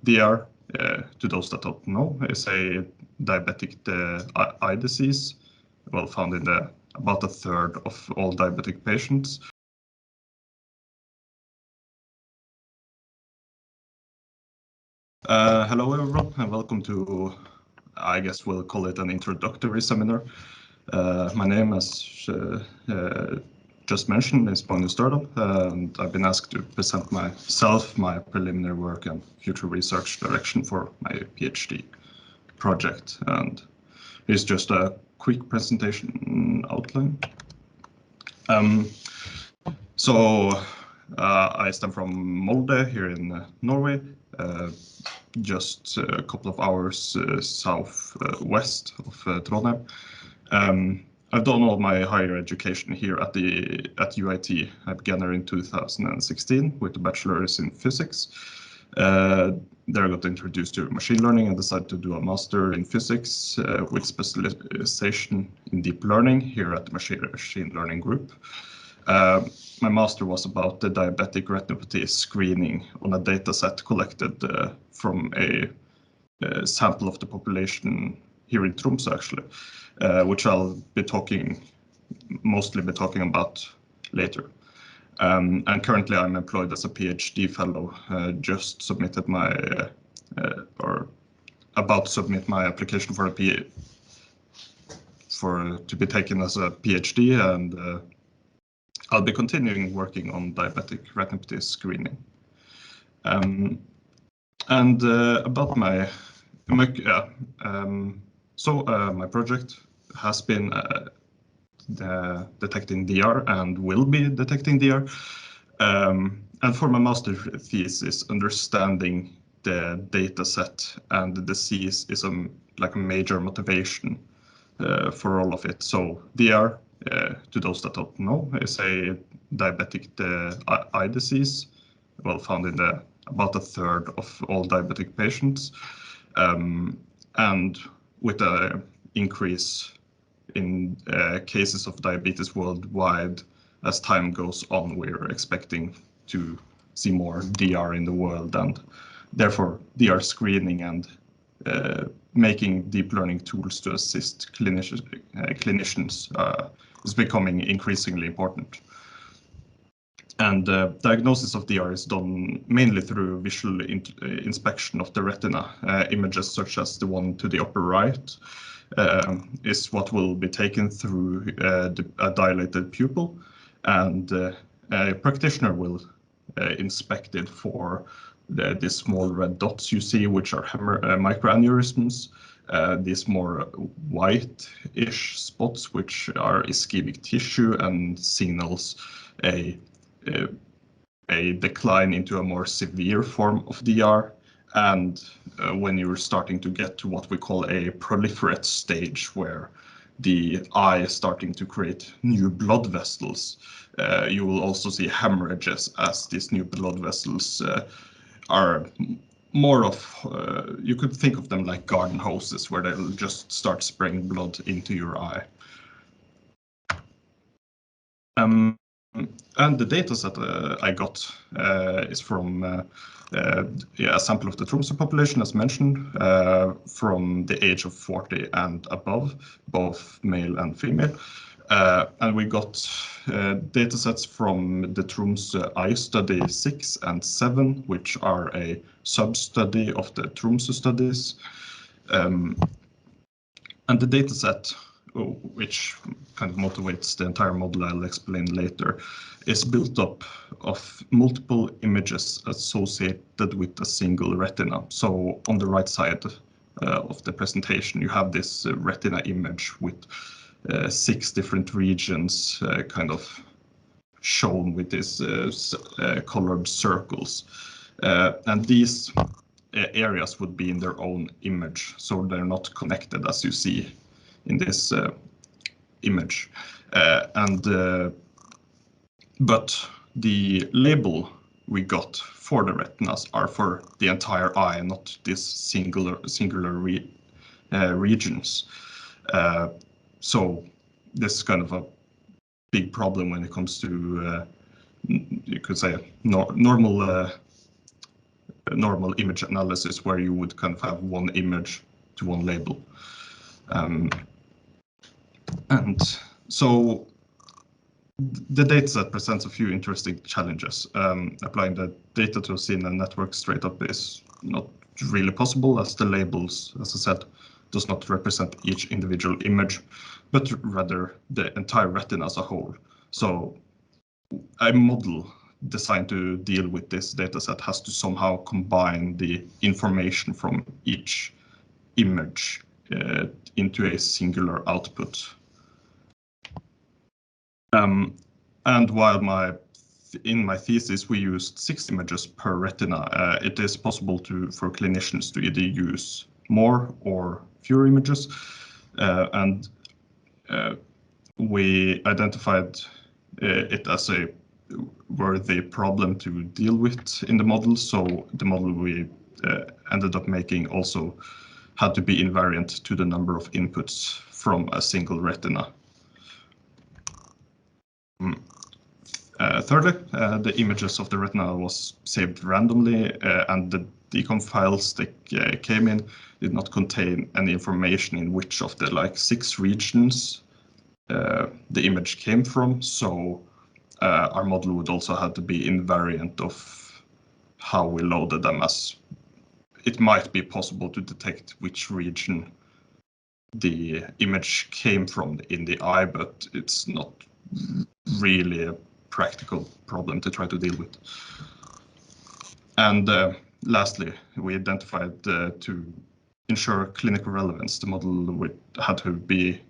DR, to those that don't know, is a diabetic eye disease, well, found in about a third of all diabetic patients. Hello everyone, and welcome to, I guess we'll call it an introductory seminar. My name, as just mentioned, is Magnus Størdal, and I've been asked to present myself, my preliminary work and future research direction for my PhD project. And here's just a quick presentation outline. I stem from Molde here in Norway, just a couple of hours southwest of Trondheim. I've done all my higher education here at UiT. I began there in 2016 with a bachelor's in physics. There I got introduced to machine learning and decided to do a master in physics with specialization in deep learning here at the machine learning group. My master was about the diabetic retinopathy screening on a data set collected from a sample of the population here in Tromsø, actually, which I'll be mostly talking about later. And currently I'm employed as a PhD fellow, just submitted or about to submit my application for to be taken as a PhD, and I'll be continuing working on diabetic retinopathy screening. About my project has been detecting DR and will be detecting DR. And for my master thesis, understanding the data set and the disease is like a major motivation for all of it. So DR, to those that don't know, is a diabetic eye disease, well, found in about a third of all diabetic patients. And with an increase in cases of diabetes worldwide, as time goes on, we're expecting to see more DR in the world, and therefore DR screening and making deep learning tools to assist clinicians is becoming increasingly important. And diagnosis of DR is done mainly through visual inspection of the retina. Images such as the one to the upper right is what will be taken through a dilated pupil, and a practitioner will inspect it for the small red dots you see, which are microaneurysms, these more white-ish spots, which are ischemic tissue and signals a decline into a more severe form of DR. And when you're starting to get to what we call a proliferate stage, where the eye is starting to create new blood vessels, you will also see hemorrhages, as these new blood vessels are more of, you could think of them like garden hoses, where they'll just start spraying blood into your eye. And the data set I got is from a sample of the Tromsø population, as mentioned, from the age of 40 and above, both male and female. And we got data sets from the Tromsø Eye Study 6 and 7, which are a sub-study of the Tromsø studies. And the data set, which kind of motivates the entire model I'll explain later, is built up of multiple images associated with a single retina. So on the right side of the presentation, you have this retina image with 6 different regions kind of shown with these colored circles. And these areas would be in their own image, so they're not connected, as you see in this image. But the label we got for the retinas are for the entire eye, not these singular regions. So this is kind of a big problem when it comes to, you could say, normal normal image analysis where you would kind of have one image to one label. And so the dataset presents a few interesting challenges. Applying the data to a CNN network straight up is not really possible, as the labels, as I said, does not represent each individual image, but rather the entire retina as a whole. So a model designed to deal with this dataset has to somehow combine the information from each image into a singular output. And while in my thesis we used 6 images per retina, it is possible for clinicians to either use more or fewer images, and we identified it as a worthy problem to deal with in the model. So the model we ended up making also had to be invariant to the number of inputs from a single retina. Thirdly, the images of the retina was saved randomly, and the decom files that came in did not contain any information in which of the 6 regions the image came from. So our model would also have to be invariant of how we loaded them, as it might be possible to detect which region the image came from in the eye, but it's not really a practical problem to try to deal with. And lastly, we identified to ensure clinical relevance, the model had to be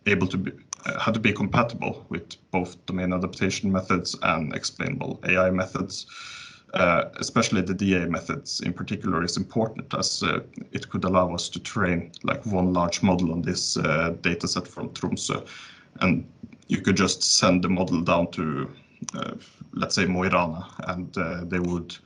able to be had to be compatible with both domain adaptation methods and explainable AI methods. Especially the DA methods in particular is important, as it could allow us to train one large model on this dataset from Tromsø, and you could just send the model down to let's say Mo i Rana, and they would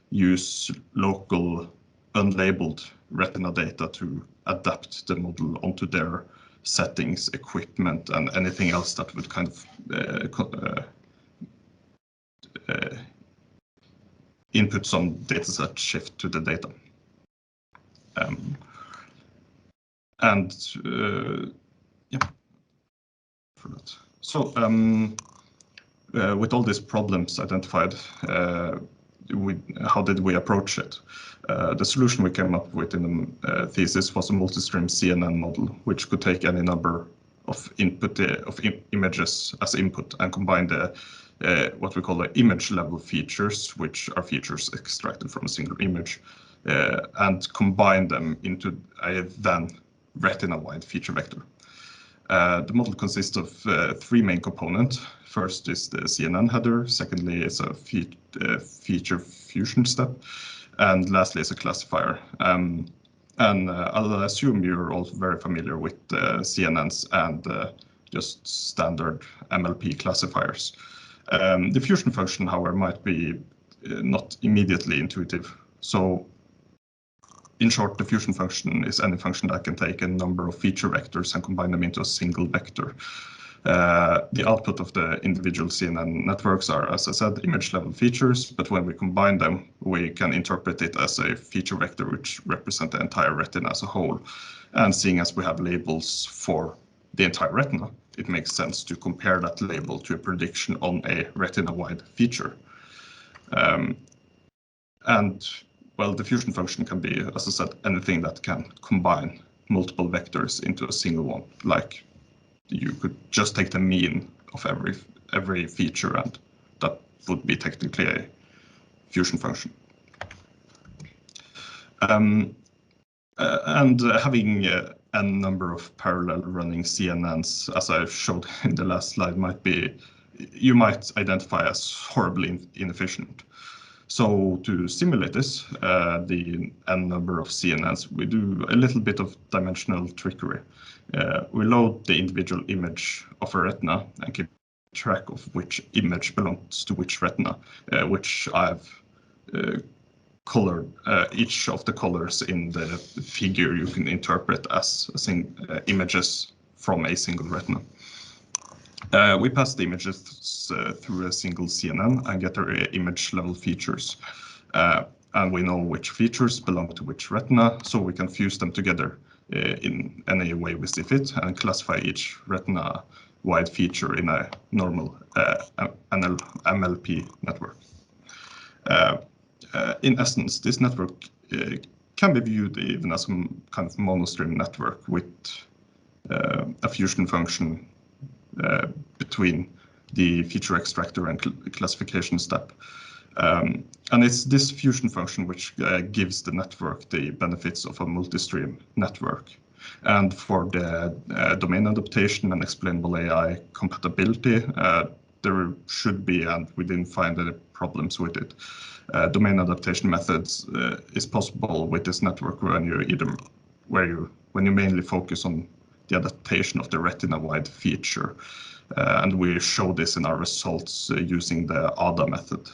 use local unlabeled retina data to adapt the model onto their settings, equipment, and anything else that would kind of input some dataset shift to the data. Yeah, for that. So with all these problems identified, how did we approach it? The solution we came up with in the thesis was a multistream CNN model, which could take any number of images as input and combine the what we call the image level features, which are features extracted from a single image, and combine them into a then retina-wide feature vector. The model consists of 3 main components. First is the CNN header, secondly is a feature fusion step, and lastly is a classifier. And I'll assume you're all very familiar with CNNs and just standard MLP classifiers. The fusion function, however, might be not immediately intuitive. So in short, the fusion function is any function that can take a number of feature vectors and combine them into a single vector. The output of the individual CNN networks are, as I said, image level features, but when we combine them, we can interpret it as a feature vector which represents the entire retina as a whole. And seeing as we have labels for the entire retina, it makes sense to compare that label to a prediction on a retina-wide feature. And well, the fusion function can be, as I said, anything that can combine multiple vectors into a single one. Like you could just take the mean of every feature, and that would be technically a fusion function. And having a number of parallel running CNNs, as I showed in the last slide, you might identify as horribly inefficient. So to simulate this, the n number of CNNs, we do a little bit of dimensional trickery. We load the individual image of a retina and keep track of which image belongs to which retina, which I've colored. Each of the colors in the figure you can interpret as images from a single retina. We pass the images through a single CNN and get their image level features. and we know which features belong to which retina, so we can fuse them together in any way we see fit and classify each retina-wide feature in a normal MLP network. In essence, this network can be viewed even as some kind of monostream network with a fusion function between the feature extractor and classification step. And it's this fusion function which gives the network the benefits of a multistream network. And for the domain adaptation and explainable AI compatibility, there should be, and we didn't find any problems with it. Domain adaptation methods is possible with this network when you mainly focus on the adaptation of the retina-wide feature. And we show this in our results using the ADA method.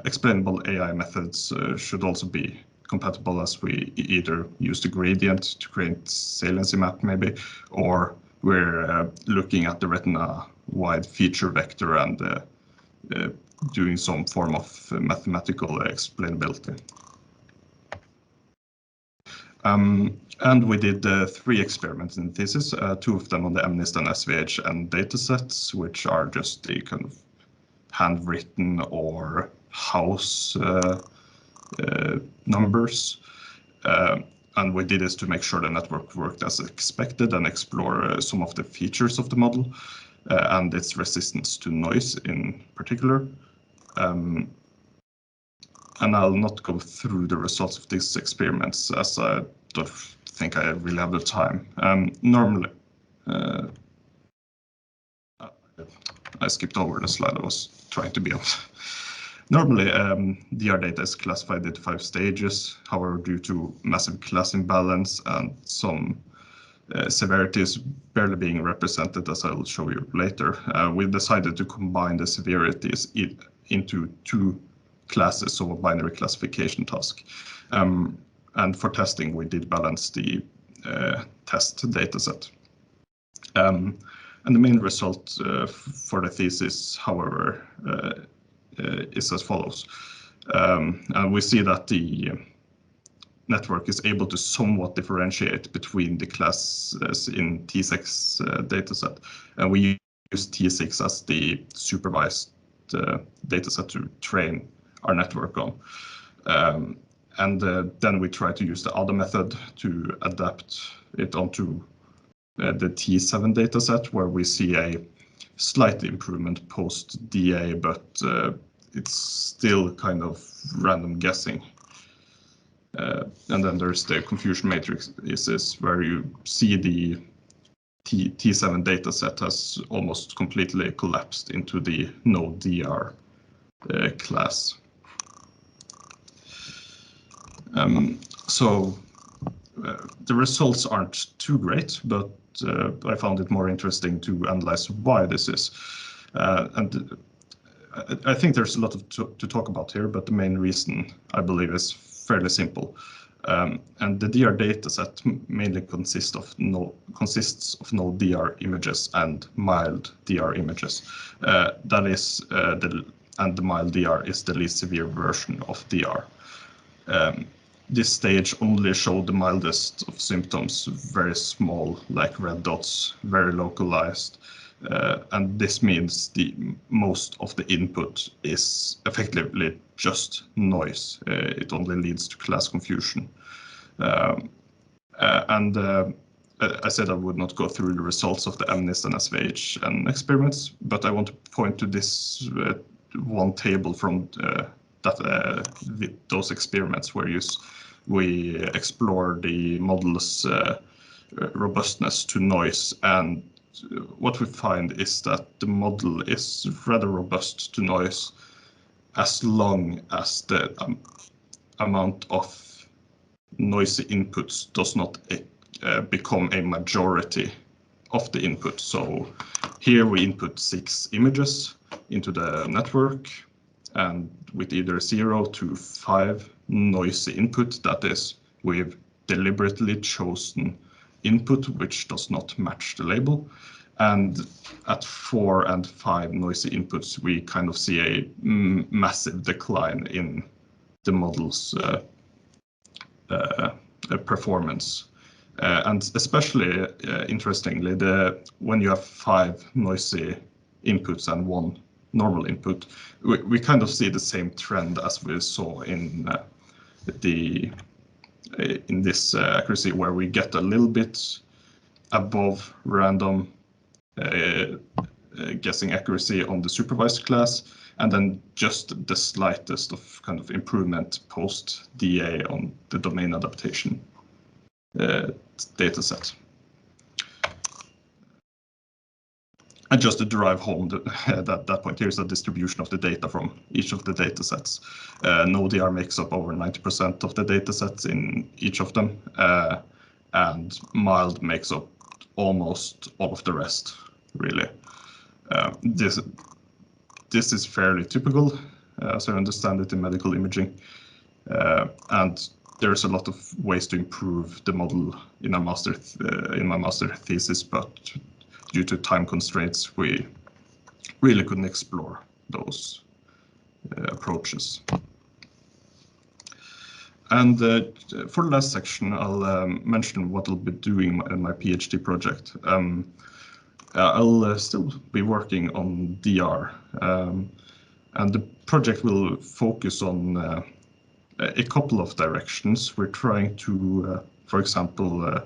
Explainable AI methods should also be compatible, as we either use the gradient to create saliency map maybe, or we're looking at the retina-wide feature vector and doing some form of mathematical explainability. And we did 3 experiments in the thesis, 2 of them on the MNIST and SVHN datasets, which are just the kind of handwritten or house numbers. And we did this to make sure the network worked as expected and explore some of the features of the model and its resistance to noise in particular. And I'll not go through the results of these experiments, as I don't think I really have the time. Normally, I skipped over the slide I was trying to be on. Normally, DR data is classified into 5 stages. However, due to massive class imbalance and some severities barely being represented, as I'll show you later, we decided to combine the severities into 2 classes, so a binary classification task. And for testing, we did balance the test dataset. And the main result for the thesis, however, is as follows. And we see that the network is able to somewhat differentiate between the classes in T6 dataset. And we use T6 as the supervised dataset to train our network on. And then we try to use the ADA method to adapt it onto the T7 dataset, where we see a slight improvement post-DA, but it's still kind of random guessing. And then there's the confusion matrix, where you see the T7 dataset has almost completely collapsed into the no DR class. So the results aren't too great, but I found it more interesting to analyze why this is. And I think there's a lot to talk about here, but the main reason, I believe, is fairly simple. And the DR dataset mainly consists of no DR images and mild DR images. That is, and the mild DR is the least severe version of DR. This stage only showed the mildest of symptoms, very small, like red dots, very localized. And this means most of the input is effectively just noise. It only leads to class confusion. I said I would not go through the results of the MNIST and SVHN experiments, but I want to point to this one table from those experiments where we explore the model's robustness to noise, and what we find is that the model is rather robust to noise as long as the amount of noisy inputs does not become a majority of the input. So here we input 6 images into the network, and with either 0 to 5 noisy input, that is, we've deliberately chosen input which does not match the label. And at 4 and 5 noisy inputs, we kind of see a massive decline in the model's performance. And especially interestingly, when you have 5 noisy inputs and 1 normal input, we kind of see the same trend as we saw in this accuracy, where we get a little bit above random guessing accuracy on the supervised class, and then just the slightest of kind of improvement post DA on the domain adaptation dataset. And just to drive home that point, here's a distribution of the data from each of the datasets. No-DR makes up over 90% of the datasets in each of them, and mild makes up almost all of the rest, really. This is fairly typical, as I understand it, in medical imaging, and there's a lot of ways to improve the model in my master thesis, but due to time constraints, we really couldn't explore those approaches. And for the last section, I'll mention what I'll be doing in my PhD project. I'll still be working on DR, and the project will focus on a couple of directions. We're trying to, for example,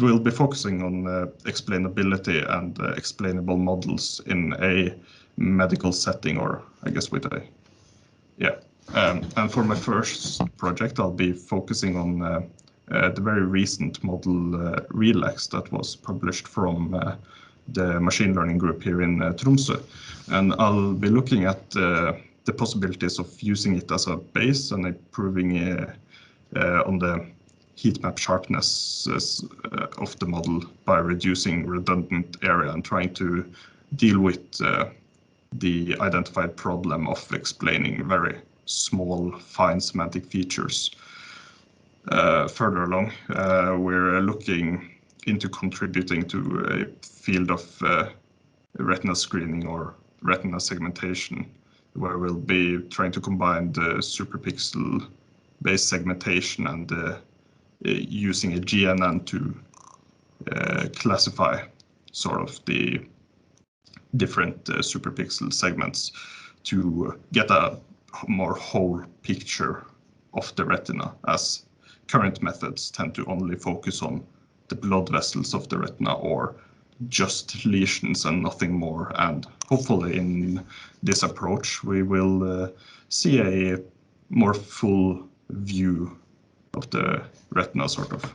we'll be focusing on explainability and explainable models in a medical setting, or I guess with a, and for my first project, I'll be focusing on the very recent model RELAX that was published from the machine learning group here in Tromsø. And I'll be looking at the possibilities of using it as a base and improving on the heat map sharpness of the model by reducing redundant area and trying to deal with the identified problem of explaining very small, fine semantic features. Further along, we're looking into contributing to a field of retina screening or retina segmentation, where we'll be trying to combine the superpixel-based segmentation and using a GNN to classify sort of the different superpixel segments to get a more whole picture of the retina, as current methods tend to only focus on the blood vessels of the retina or just lesions and nothing more. And hopefully in this approach, we will see a more full view of the retina, sort of.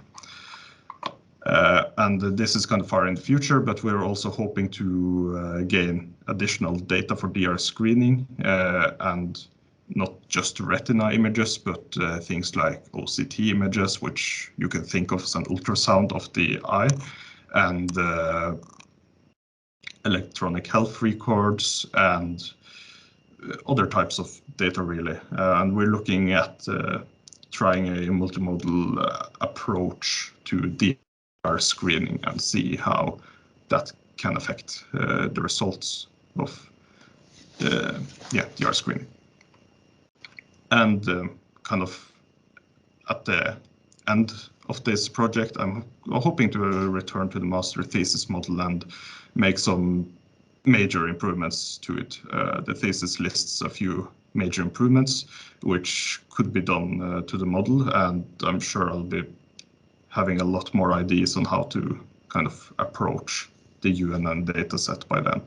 And this is kind of far in the future, but we're also hoping to gain additional data for DR screening and not just retina images, but things like OCT images, which you can think of as an ultrasound of the eye, and electronic health records and other types of data, really. And we're looking at trying a multimodal approach to DR screening and see how that can affect the results of DR screening. And kind of at the end of this project, I'm hoping to return to the master thesis model and make some major improvements to it. The thesis lists a few major improvements which could be done to the model, and I'm sure I'll be having a lot more ideas on how to kind of approach the UNN dataset by then.